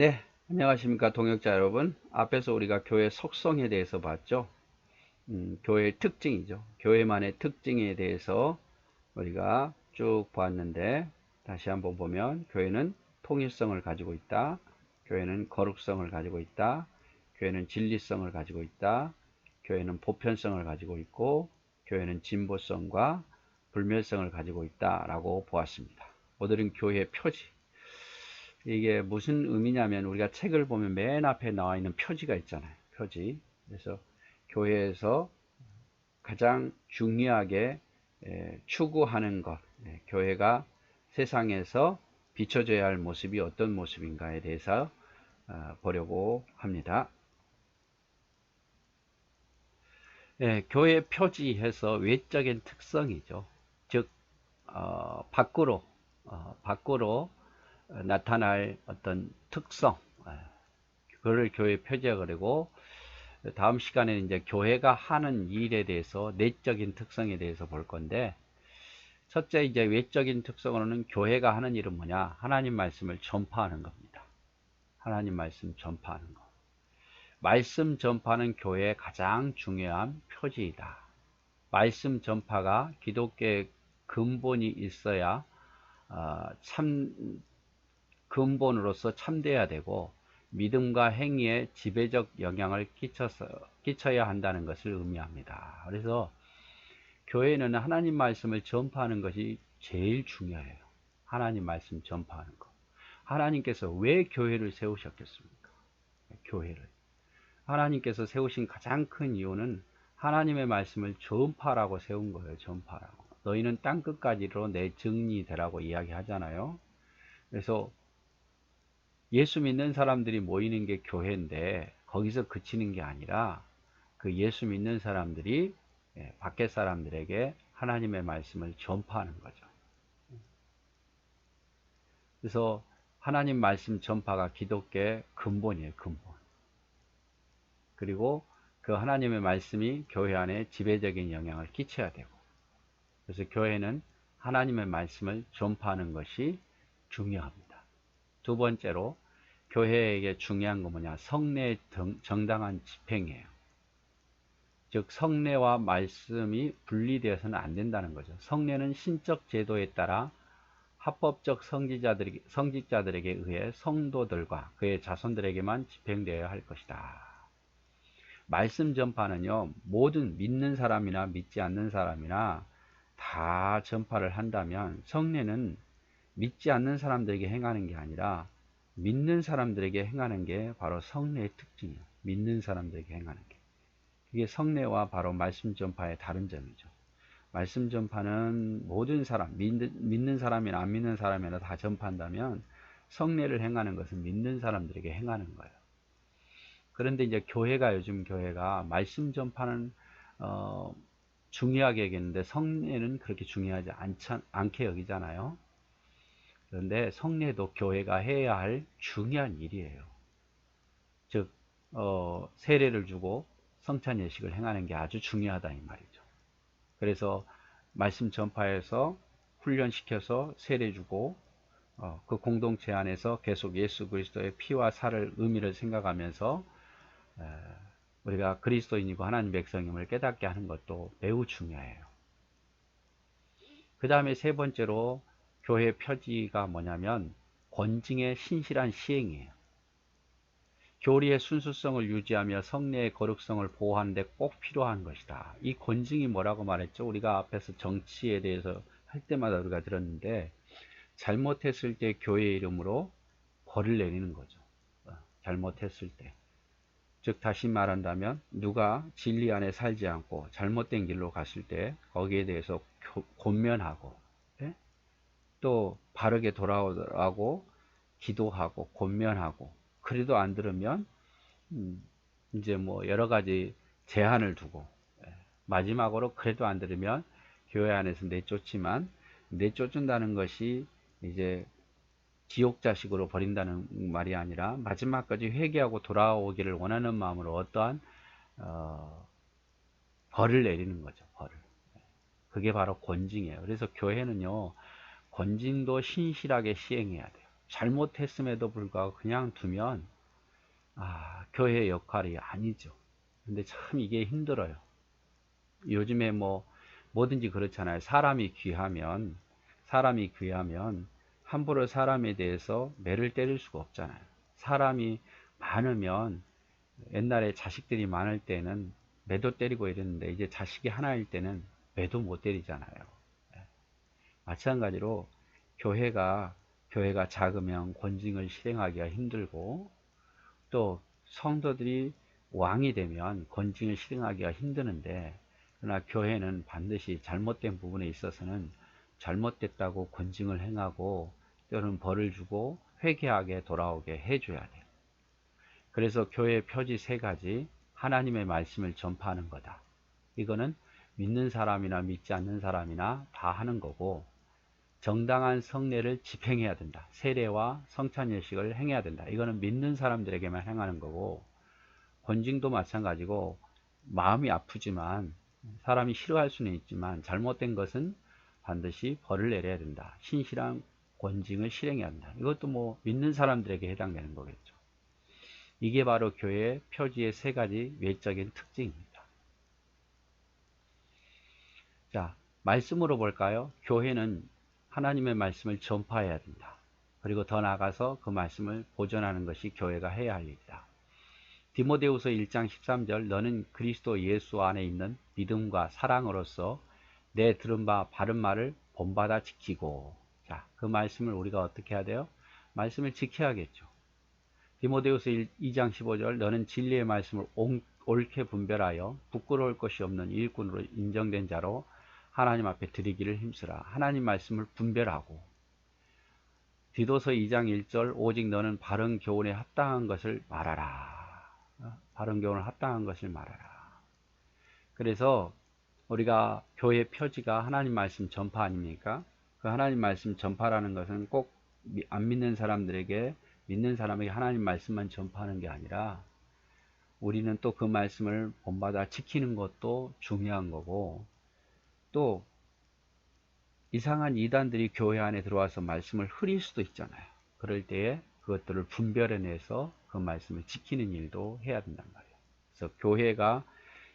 네, 안녕하십니까 동역자 여러분. 앞에서 우리가 교회 속성에 대해서 봤죠. 교회의 특징이죠. 교회만의 특징에 대해서 우리가 쭉 보았는데, 다시 한번 보면 교회는 통일성을 가지고 있다. 교회는 거룩성을 가지고 있다. 교회는 진리성을 가지고 있다. 교회는 보편성을 가지고 있고, 교회는 진보성과 불멸성을 가지고 있다라고 보았습니다. 오늘은 교회의 표지, 이게 무슨 의미냐면, 우리가 책을 보면 맨 앞에 나와 있는 표지가 있잖아요. 표지. 그래서 교회에서 가장 중요하게 추구하는 것, 교회가 세상에서 비춰져야 할 모습이 어떤 모습인가에 대해서 보려고 합니다. 교회 표지해서 외적인 특성이죠. 즉 밖으로 나타날 어떤 특성, 그거를 교회 표지라 그러고, 다음 시간에는 이제 교회가 하는 일에 대해서 내적인 특성에 대해서 볼 건데, 첫째 이제 외적인 특성으로는 교회가 하는 일은 뭐냐? 하나님 말씀을 전파하는 겁니다. 하나님 말씀 전파하는 거. 말씀 전파는 교회의 가장 중요한 표지이다. 말씀 전파가 기독교의 근본이 있어야 참 근본으로서 참돼야 되고, 믿음과 행위에 지배적 영향을 끼쳐야 한다는 것을 의미합니다. 그래서 교회는 하나님 말씀을 전파하는 것이 제일 중요해요. 하나님 말씀 전파하는 것. 하나님께서 왜 교회를 세우셨겠습니까? 교회를. 하나님께서 세우신 가장 큰 이유는 하나님의 말씀을 전파라고 세운 거예요. 전파라고. 너희는 땅끝까지로 내 증인이 되라고 이야기하잖아요. 그래서 예수 믿는 사람들이 모이는 게 교회인데, 거기서 그치는 게 아니라 그 예수 믿는 사람들이 밖에 사람들에게 하나님의 말씀을 전파하는 거죠. 그래서 하나님 말씀 전파가 기독교의 근본이에요. 근본. 그리고 그 하나님의 말씀이 교회 안에 지배적인 영향을 끼쳐야 되고, 그래서 교회는 하나님의 말씀을 전파하는 것이 중요합니다. 두 번째로 교회에게 중요한 건 뭐냐? 성례의 정당한 집행이에요. 즉 성례와 말씀이 분리되어서는 안 된다는 거죠. 성례는 신적 제도에 따라 합법적 성직자들에게 의해 성도들과 그의 자손들에게만 집행되어야 할 것이다. 말씀 전파는요, 모든 믿는 사람이나 믿지 않는 사람이나 다 전파를 한다면, 성례는 믿지 않는 사람들에게 행하는 게 아니라 믿는 사람들에게 행하는 게 바로 성례의 특징이에요. 믿는 사람들에게 행하는 게. 이게 성례와 바로 말씀 전파의 다른 점이죠. 말씀 전파는 모든 사람, 믿는 사람이나 안 믿는 사람이나 다 전파한다면, 성례를 행하는 것은 믿는 사람들에게 행하는 거예요. 그런데 이제 요즘 교회가 말씀 전파는 중요하게 여기는데 성례는 그렇게 중요하지 않게 여기잖아요. 그런데 성례도 교회가 해야 할 중요한 일이에요. 즉 세례를 주고 성찬 예식을 행하는 게 아주 중요하다 이 말이죠. 그래서 말씀 전파에서 훈련시켜서 세례 주고, 그 공동체 안에서 계속 예수 그리스도의 피와 살을 의미를 생각하면서 우리가 그리스도인이고 하나님 백성임을 깨닫게 하는 것도 매우 중요해요. 그 다음에 세 번째로 교회 표지가 뭐냐면 권징의 신실한 시행이에요. 교리의 순수성을 유지하며 성례의 거룩성을 보호하는 데 꼭 필요한 것이다. 이 권징이 뭐라고 말했죠? 우리가 앞에서 정치에 대해서 할 때마다 우리가 들었는데, 잘못했을 때 교회 이름으로 벌을 내리는 거죠. 잘못했을 때. 즉 다시 말한다면, 누가 진리 안에 살지 않고 잘못된 길로 갔을 때 거기에 대해서 권면하고, 또 바르게 돌아오라고 기도하고 권면하고, 그래도 안 들으면 이제 뭐 여러 가지 제한을 두고, 마지막으로 그래도 안 들으면 교회 안에서 내쫓지만, 내쫓는다는 것이 이제 지옥 자식으로 버린다는 말이 아니라 마지막까지 회개하고 돌아오기를 원하는 마음으로 어떠한 벌을 내리는 거죠. 벌을. 그게 바로 권징이에요. 그래서 교회는요, 권징도 신실하게 시행해야 돼요. 잘못했음에도 불구하고 그냥 두면 교회의 역할이 아니죠. 근데 참 이게 힘들어요. 요즘에 뭐든지 그렇잖아요. 사람이 귀하면 함부로 사람에 대해서 매를 때릴 수가 없잖아요. 사람이 많으면 옛날에 자식들이 많을 때는 매도 때리고 이랬는데 이제 자식이 하나일 때는 매도 못 때리잖아요. 마찬가지로 교회가 작으면 권징을 실행하기가 힘들고, 또 성도들이 왕이 되면 권징을 실행하기가 힘드는데, 그러나 교회는 반드시 잘못된 부분에 있어서는 잘못됐다고 권징을 행하고 또는 벌을 주고 회개하게 돌아오게 해줘야 돼요. 그래서 교회의 표지 세 가지, 하나님의 말씀을 전파하는 거다. 이거는 믿는 사람이나 믿지 않는 사람이나 다 하는 거고, 정당한 성례를 집행해야 된다. 세례와 성찬예식을 행해야 된다. 이거는 믿는 사람들에게만 행하는 거고, 권징도 마찬가지고, 마음이 아프지만 사람이 싫어할 수는 있지만 잘못된 것은 반드시 벌을 내려야 된다. 신실한 권징을 실행해야 한다. 이것도 믿는 사람들에게 해당되는 거겠죠. 이게 바로 교회의 표지의 세 가지 외적인 특징입니다. 자, 말씀으로 볼까요? 교회는 하나님의 말씀을 전파해야 된다. 그리고 더 나아가서 그 말씀을 보존하는 것이 교회가 해야 할 일이다. 디모데후서 1장 13절, 너는 그리스도 예수 안에 있는 믿음과 사랑으로서 내 들은 바 바른 말을 본받아 지키고. 자, 그 말씀을 우리가 어떻게 해야 돼요? 말씀을 지켜야겠죠. 디모데후서 2장 15절, 너는 진리의 말씀을 옳게 분별하여 부끄러울 것이 없는 일꾼으로 인정된 자로 하나님 앞에 드리기를 힘쓰라. 하나님 말씀을 분별하고. 디도서 2장 1절, 오직 너는 바른 교훈에 합당한 것을 말하라. 바른 교훈을 합당한 것을 말하라. 그래서 우리가 교회 표지가 하나님 말씀 전파 아닙니까? 그 하나님 말씀 전파라는 것은 꼭 안 믿는 사람들에게, 믿는 사람에게 하나님 말씀만 전파하는 게 아니라 우리는 또 그 말씀을 본받아 지키는 것도 중요한 거고, 또 이상한 이단들이 교회 안에 들어와서 말씀을 흐릴 수도 있잖아요. 그럴 때에 그것들을 분별해내서 그 말씀을 지키는 일도 해야 된단 말이에요. 그래서 교회가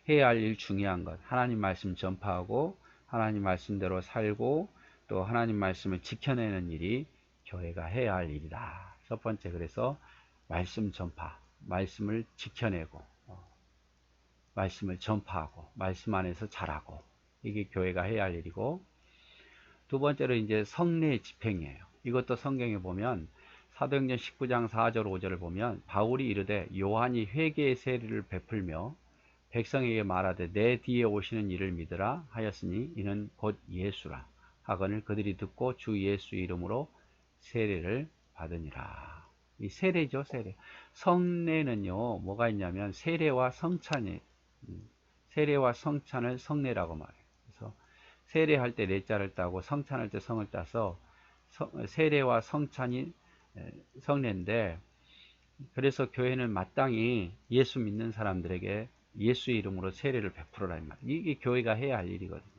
해야 할 일 중요한 것, 하나님 말씀 전파하고 하나님 말씀대로 살고 또 하나님 말씀을 지켜내는 일이 교회가 해야 할 일이다. 첫 번째, 그래서 말씀 전파, 말씀을 지켜내고 말씀을 전파하고 말씀 안에서 자라고, 이게 교회가 해야 할 일이고, 두 번째로 이제 성례 집행이에요. 이것도 성경에 보면 사도행전 19장 4절 5절을 보면 바울이 이르되 요한이 회개의 세례를 베풀며 백성에게 말하되 내 뒤에 오시는 이를 믿으라 하였으니 이는 곧 예수라 하거늘 그들이 듣고 주 예수 이름으로 세례를 받으니라. 이 세례죠, 세례. 성례는요, 뭐가 있냐면 세례와 성찬이, 세례와 성찬을 성례라고 말해요. 그래서 세례할 때 내자를 따고 성찬할 때 성을 따서 세례와 성찬이 성례인데, 그래서 교회는 마땅히 예수 믿는 사람들에게 예수 이름으로 세례를 베풀어라 이 말이에요. 이게 교회가 해야 할 일이거든요.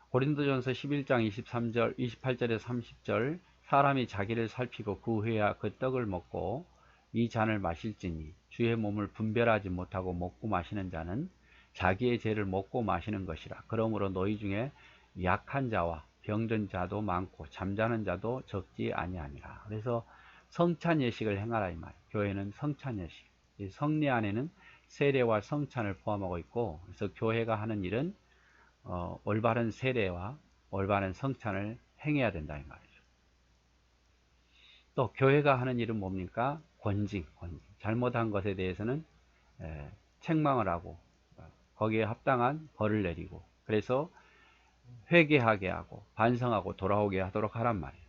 고린도전서 11장 23절, 28절에서 30절, 사람이 자기를 살피고 그 후에야 그 떡을 먹고 이 잔을 마실지니 주의 몸을 분별하지 못하고 먹고 마시는 자는 자기의 죄를 먹고 마시는 것이라. 그러므로 너희 중에 약한 자와 병든 자도 많고 잠자는 자도 적지 아니하니라. 그래서 성찬 예식을 행하라 이 말. 교회는 성찬 예식, 성례 안에는 세례와 성찬을 포함하고 있고, 그래서 교회가 하는 일은 올바른 세례와 올바른 성찬을 행해야 된다 이 말이죠. 또 교회가 하는 일은 뭡니까? 권징. 잘못한 것에 대해서는 책망을 하고 거기에 합당한 벌을 내리고, 그래서 회개하게 하고 반성하고 돌아오게 하도록 하란 말이에요.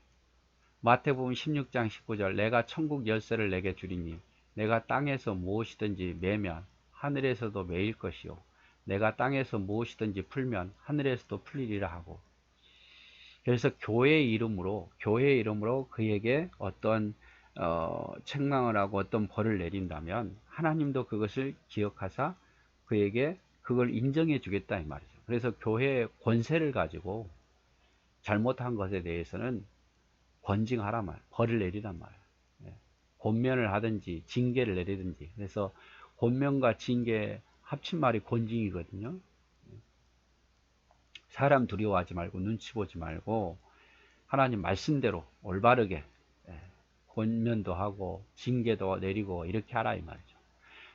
마태복음 16장 19절, 내가 천국 열쇠를 내게 주리니 내가 땅에서 무엇이든지 매면 하늘에서도 매일 것이요 내가 땅에서 무엇이든지 풀면 하늘에서도 풀리리라 하고. 그래서 교회의 이름으로 그에게 어떤 책망을 하고 어떤 벌을 내린다면 하나님도 그것을 기억하사 그에게 그걸 인정해 주겠다 이 말이죠. 그래서 교회의 권세를 가지고 잘못한 것에 대해서는 권징하란 말, 벌을 내리란 말. 예. 권면을 하든지 징계를 내리든지. 그래서 권면과 징계 합친 말이 권징이거든요. 사람 두려워하지 말고 눈치 보지 말고 하나님 말씀대로 올바르게 권면도 하고 징계도 내리고 이렇게 하라 이 말이죠.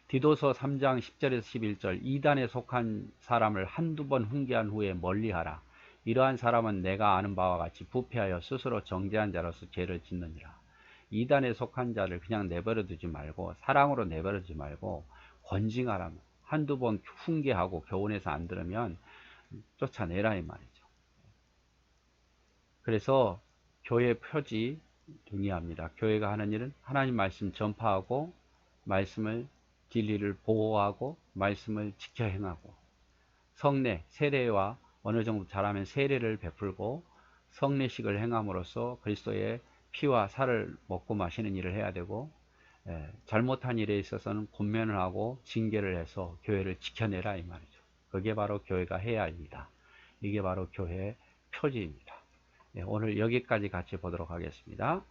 디도서 3장 10절에서 11절 이단에 속한 사람을 한두 번 훈계한 후에 멀리하라. 이러한 사람은 내가 아는 바와 같이 부패하여 스스로 정죄한 자로서 죄를 짓느니라. 이단에 속한 자를 그냥 내버려 두지 말고 사랑으로 내버려 두지 말고 권징하라. 한두 번 훈계하고 교훈해서 안 들으면 쫓아내라 이 말이죠. 그래서 교회 표지 중요합니다. 교회가 하는 일은 하나님 말씀 전파하고 말씀을 진리를 보호하고 말씀을 지켜 행하고 성례, 세례와 어느 정도 잘하면 세례를 베풀고 성례식을 행함으로써 그리스도의 피와 살을 먹고 마시는 일을 해야 되고 잘못한 일에 있어서는 권면을 하고 징계를 해서 교회를 지켜내라 이 말이죠. 그게 바로 교회가 해야 할 일이다. 이게 바로 교회의 표지입니다. 오늘 여기까지 같이 보도록 하겠습니다.